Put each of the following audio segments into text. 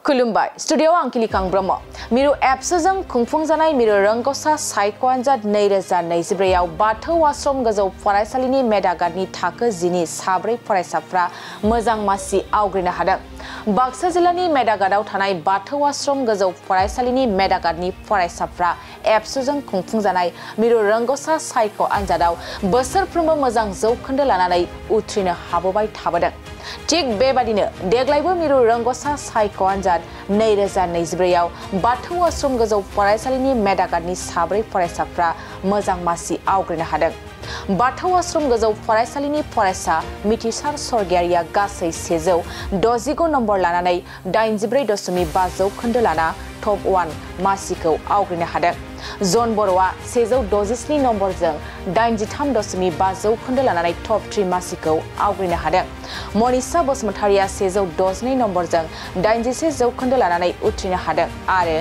खुलुमबाय स्टुडियो आं किलिकां ब्रह्म मिरु एप्सजों खुंफुंजानाय मिरु रोंग'सा सायख' आनजाद 2024 आव बाथौ आश्रम गोजौ फरायसालिनि मेधागादनि थाखो 10नि साब्रै फरायसाफ्रा मोजां मासि आवग्रिनो हादों। बाक्सा जिल्लानि मेधागादाव थानाय बाथौ आश्रम गोजौ फरायसालिनि मेधागादनि फरायसाफ्रा एप्सजों खुंफुंजानाय मिरु रोंग'सा सायख' आनजादाव बोसोरफ्रोमबो मोजां जौखोन्दो लानानै उथ्रिनो हाबोबाय थाबोदों। थिग बेबादिनो देग्लायबो मिरु रोंग'सा सायख' आनजाद 2024 आव बाथौ आश्रम गोजौ फरायसालिनि मेधागादनि साब्रै फरायसाफ्रा मोजां मासि आवग्रिनो हादों। बाथौ आश्रम गोजौ फरायसालिनि फरायसा मिथिसार सरगियारिया गासै 169 नम्बर लानानै 84.5 जौखोन्दो लाना टप 1 मासिखौ आवग्रिनो हादों। जन बर'आ 167 नम्बरजों 83.5 जौखोन्दो लानानै टप 3 मासिखौ आवग्रिनो हादों। मनिषा बसुमतारिया 162 नम्बरजों 81 जौखोन्दो लानानै उथ्रिनो हादों आरो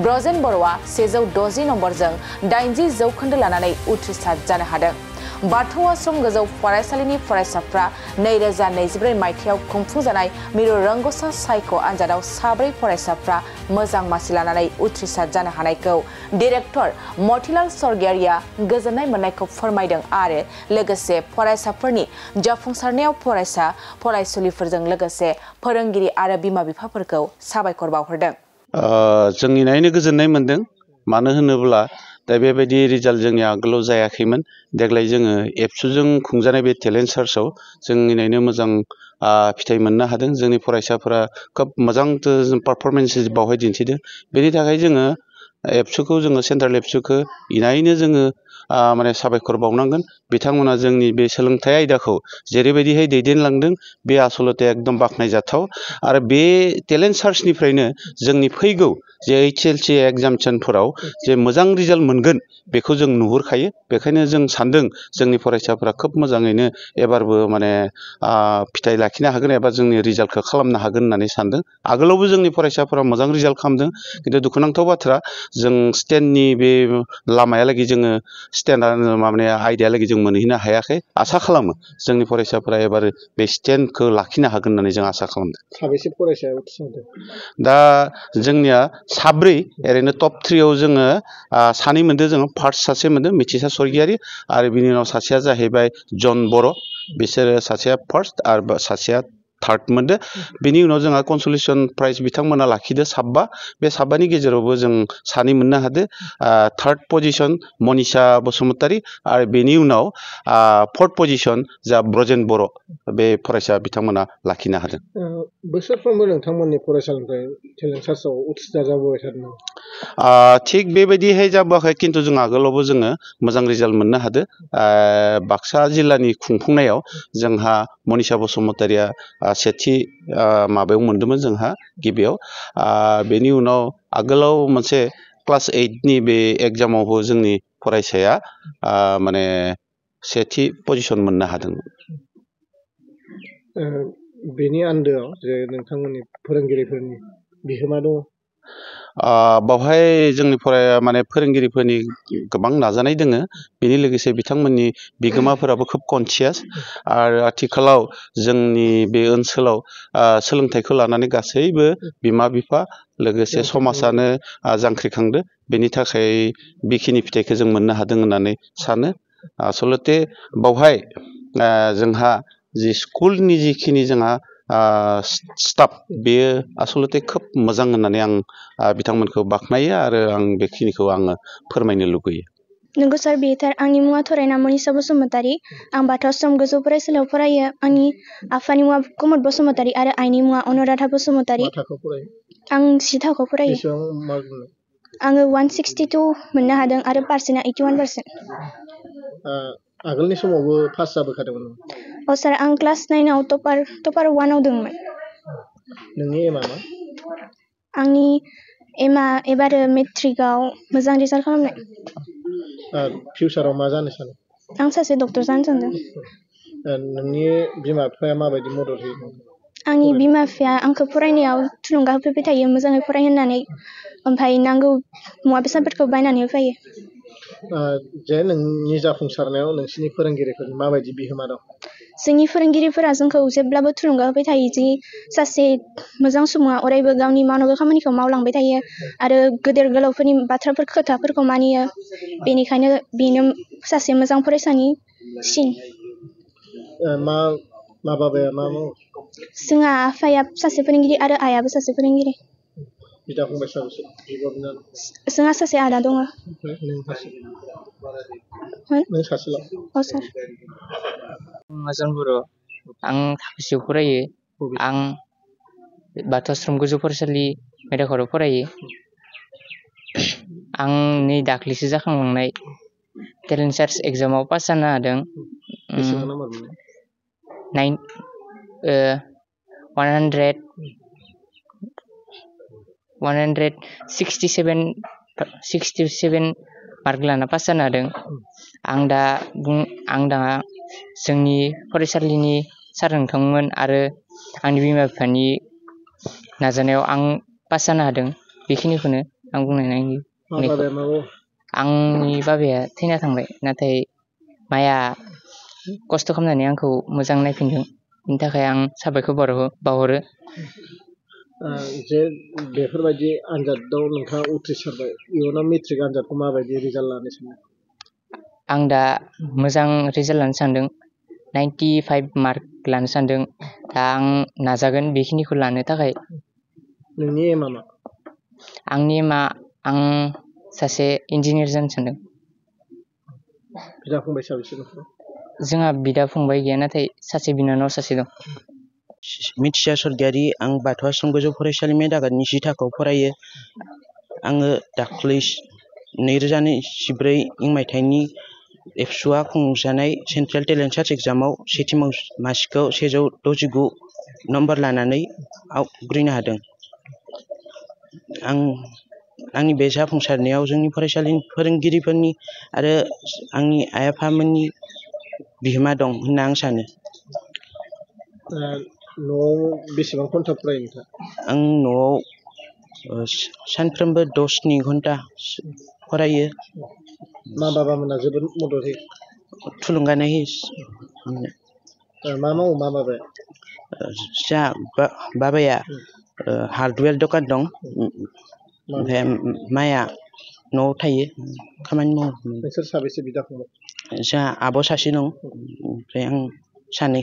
ब्रजेन बर'आ 160 नम्बरजों 80 जौखोन्दो लानानै उथ्रिसार जानो हादों। बाथौ आश्रम गोजौ फरायसालिनि फरायसाफ्रा 2024 मायथाइयाव खुंफुंजानाय मिरु रोंग'सा सायख' आनजादाव साब्रै फरायसाफ्रा मोजां मासि लानानै उथ्रिसार जानो हानायखौ डाइरेक्टर मतिलाल सरगियारिया गोजोननाय मोननायखौ फोरमायदों आरो लोगोसे फरायसाफोरनि जाफुंसारनायाव फरायसा फरायसुलिफोरजों लोगोसे फोरोंगिरि आरो बिमा-बिफाफोरखौ साबायखर बावहरदों। जोंनि नायनो गोजोननाय मोनदों मानो होनोब्ला दा बेबायदि रिजाल्ट जोंनि आगोलाव जायाखैमोन। देग्लाय जोङो एप्सुजों खुंजानाय बे टेलेन्ट सार्चआव जोंनि नायनो मोजां फिथाइ मोननो हादों। जोंनि फरायसाफोरा खोब मोजां पारफरमेन्स बावहाय दिन्थिदों। बेनि थाखाय जोङो एप्सुखौ जोङो सेन्ट्रेल एप्सुखौ इनायनो जोङो माने साबायखर बावनांगोन। बिथांमोना जोंनि बे सोलोंथाइ आयदाखौ जेरैबायदिहाय दैदेनलांदों बे आसलते एकदम बाख्नायजाथाव आरो बे टेलेन्ट सार्चनिफ्रायनो जोंनि फैगौ जे HLC एग्जामिनेसनफोराव जे मोजां रिजाल्ट मोनगोन बेखौ जों नुहुरखायो। बेखायनो जों सानदों जोंनि फरायसाफोरा खोब मोजाङैनो एबारबो माने फिथाइ लाखिनो हागोन एबा जोंनि रिजाल्टखौ खालामनो हागोन होननानै सानदों। आगोलावबो जोंनि फरायसाफोरा मोजां रिजाल्ट खालामदों खिन्थु दुखुनांथाव बाथ्रा जों स्टेननि बे लामायालागै जोङो स्टेन्डआ माने आयदायालागै जों मोनहैनो हायाखै। आसा खालामो जोंनि फरायसाफोरा एबार बे स्टेन्डखौ लाखिनो हागोन होननानै जों आसा खालामदों। साबेसे फरायसाया उथ्रिसारदों? दा जोंनिया साब्रै ओरैनो टप 3 आव जोङो सानै मोनदों। जोङो फार्स्ट सासे मोनदों मिथिसार सरगियारि आरो बिनि उनाव सासेया जाहैबाय जन बर'। बिसोरो सासेया फार्स्ट आरो सासेया थार्ड मोनदों। बिनि उनाव जोंहा कनसलेसन प्राइज बिथांमोना लाखिदो 7 बे 7नि गेजेरावबो जों सानै मोननो हादों। थार्ड पजिशन मनिषा बसुमतारी आरो बेनि उनाव फोर्थ पजिशन जा ब्रजेन बर' बे फरायसा बिथांमोना लाखिनो हादों। बोसोरफ्रोमबो नोंथांमोननि फरायसालिनिफ्राय टेलेन्ट सार्चआव उथ्रिसार जाबोबाय थादों। थिग बेबायदिहाय जाबोआखै खिन्थु जों आगोलावबो जोङो मोजां रिजाल्ट मोननो हादों। बाक्सा जिल्लानि खुंफुंनायाव जोंहा मनिषा बसुमतारिया सेथि माबायाव मोनदोंमोन जोंहा गिबियाव। बेनि उनाव आगोलाव मोनसे क्लास 8नि बे एग्जामावबो जोंनि फरायसाया माने सेथि पजिशन मोननो हादोंमोन। बेनि आन्दोआव जे नोंथांमोननि फोरोंगिरिफोरनि बिहोमा दङ? बावहाय जोंनि माने फोरोंगिरिफोरनि गोबां नाजानाय दोङो। बेनि लोगोसे बिथांमोननि बिगोमाफोराबो खोब कनसियास आरो आथिखालाव जोंनि बे ओनसोलाव सोलोंथाइखौ लानानै गासैबो बिमा-बिफा लोगोसे समाजानो जांख्रिखांदो। बेनि थाखाय बेखिनि फिथाइखौ जों मोननो हादों होननानै सानो। आसलते बावहाय जोंहा जि स्कुलनि जिखिनि जोंहा स्टाफ बेयो आसलते खोब मोजां होननानै आं बिथांमोनखौ बाख्नायो आरो आं बेखिनिखौ आङो फोरमायनो लुगैयो। नंगौ सार, बेयो थार। आंनि मुङा थरायना मनिषा बसुमतारी। आं बाथौ आश्रम गोजौ फरायसालियाव फरायो। आंनि आफानि मुङा कुमुद बसुमतारी आरो आइनि मुङा अनुराधा बसुमतारी। मा थाखोआव फरायो? आं 10 थाखोआव फरायो। बेसेबां मार्क मोनो? आङो 162 मोननो हादों आरो पार्सेन्टआ 81%। आगोलनि समावबो पास जाबोखादोंमोन? अ सार, आं क्लास 9आव टपार 1आव दंमोन। नोंनि एमआ मा? आंनि एमआ एबारो मेट्रिकआव मोजां रिजाल्ट खालामनाय। फिउचाराव मा जानो सानो? आं सासे डक्टर जानो सानदों। नोंनि बिमा-बिफाया माबायदि मदद होयो? आंनि बिमा-बिफाया आंखौ फरायनायाव थुलुंगा होफैबाय थायो मोजाङै फराय होननानै। ओमफ्राय नांगौ मुवा बेसादफोरखौ बायनानै होफैयो। जे नोंनि जाफुंसारनायाव नोंसिनि फोरोंगिरिफोरनि माबायदि बिहोमा दं? जोंनि फोरोंगिरिफोरा जोंखौ जेब्लाबो थुलुंगा होबाय थायो जि सासे मोजां सुबुङा अरायबो गावनि मावनांगौ खामानिखौ मावलांबाय थायो आरो गेदेर गोलावफोरनि खोथाफोरखौ मानियो बेनिखायनो बेनो सासे मोजां फरायसानि सिन। मा बाबाया मा मावो? जोंहा आफाया सासे फोरोंगिरि आरो आइयाबो सासे फोरोंगिरि। बिदा फंबाय साबेसे? बिब' बिनानाव? जोंहा सासे आदा दङ। नों सासेल'? अ सार। हासान बर', आं थाखोसेयाव फरायो। आं बाथौ आश्रम गोजौ फरायसालि मेदाखराव फरायो। आं नै दाख्लैसो जाखांलांनाय टेलेन्ट सार्च एग्जामाव पास जानो हादों। बेसेबां नाम्बार मोननाय? 167 मार्क लाना पास जानो हादों। आं दा जोंनि फरायसालिनि सार नोंथांमोन आरो आंनि बिमा बिफानि नाजानायाव आं पास जानो हादों। बेखिनिखौनो आं बुंनानै आंनि बाबाया थैना थांबाय, नाथाय माया खस्थ' खालामनानै आंखौ मोजां नायफिनदों। बेनि थाखाय आं साबायखर बावहरो। जे बेफोरबायदि आनजादाव नोंथाङा उथ्रिसारबाय, इयुनाव मेट्रिक आनजादखौ माबायदि रिजाल्ट लानो सानो? आं दा मोजां रिजाल्ट लानो सानदों। 95 मार्क लानो सानदों। दा आं नाजागोन बेखिनिखौ लानो थाखाय। नोंनि एमआ मा? आंनि एमआ आं सासे इन्जिनियार जानो सानदों। बिदा फंबाय साबेसे न'खराव? जोंहा बिदा फंबाय गैया, नाथाय सासे बिनानाव सासे दं। मिथिसा सरगियारि, आं बाथौ आश्रम गोजौ फरायसालि मेदागादनि 10 थाखोआव फरायो। आङो दाख्लै 2014 मायथाइनि एबसुआ खुंजानाय सेन्ट्रेल टेलेन्ट सार्च एग्जामाव सेथि मासिखौ 169 नम्बर लानानै आवग्रिनो हादों। आंनि बे जाफुंसारनायाव जोंनि फरायसालिनि फोरोंगिरिफोरनि आरो आंनि आइ आफामोननि बिहोमा दं होनना आं सानो। न'आव बेसेबां घन्टा फरायो नोंथाङा? आं न'आव सानफ्रोमबो 10 घन्टा फरायो। मा बाबामोना जोबोद मदद होयो? थुलुंगानाय होयो। मा मावो मा बाबाया? बाबाया हार्डवेर दखान दं, ओमफ्राय माया न'आव थायो, खामानि मावो। नोंसोर साबेसे बिदा फंबाय? जोंहा आब' सासे दं, ओमफ्राय आं सानै।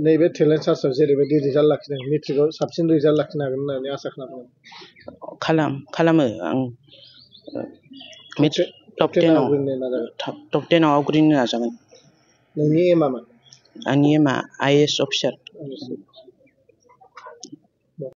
नैबे टेलेन्ट सार्चआव जेरैबायदि रिजाल्ट लाखिदों, मेट्रिकआव साबसिन रिजाल्ट लाखिनो हागोन होननानै आसा खालामो? खालामो। आं टप 10आव आवग्रिनो नाजागोन। नोंनि एमआ मा? आंनि एमआ IAS अफिसार।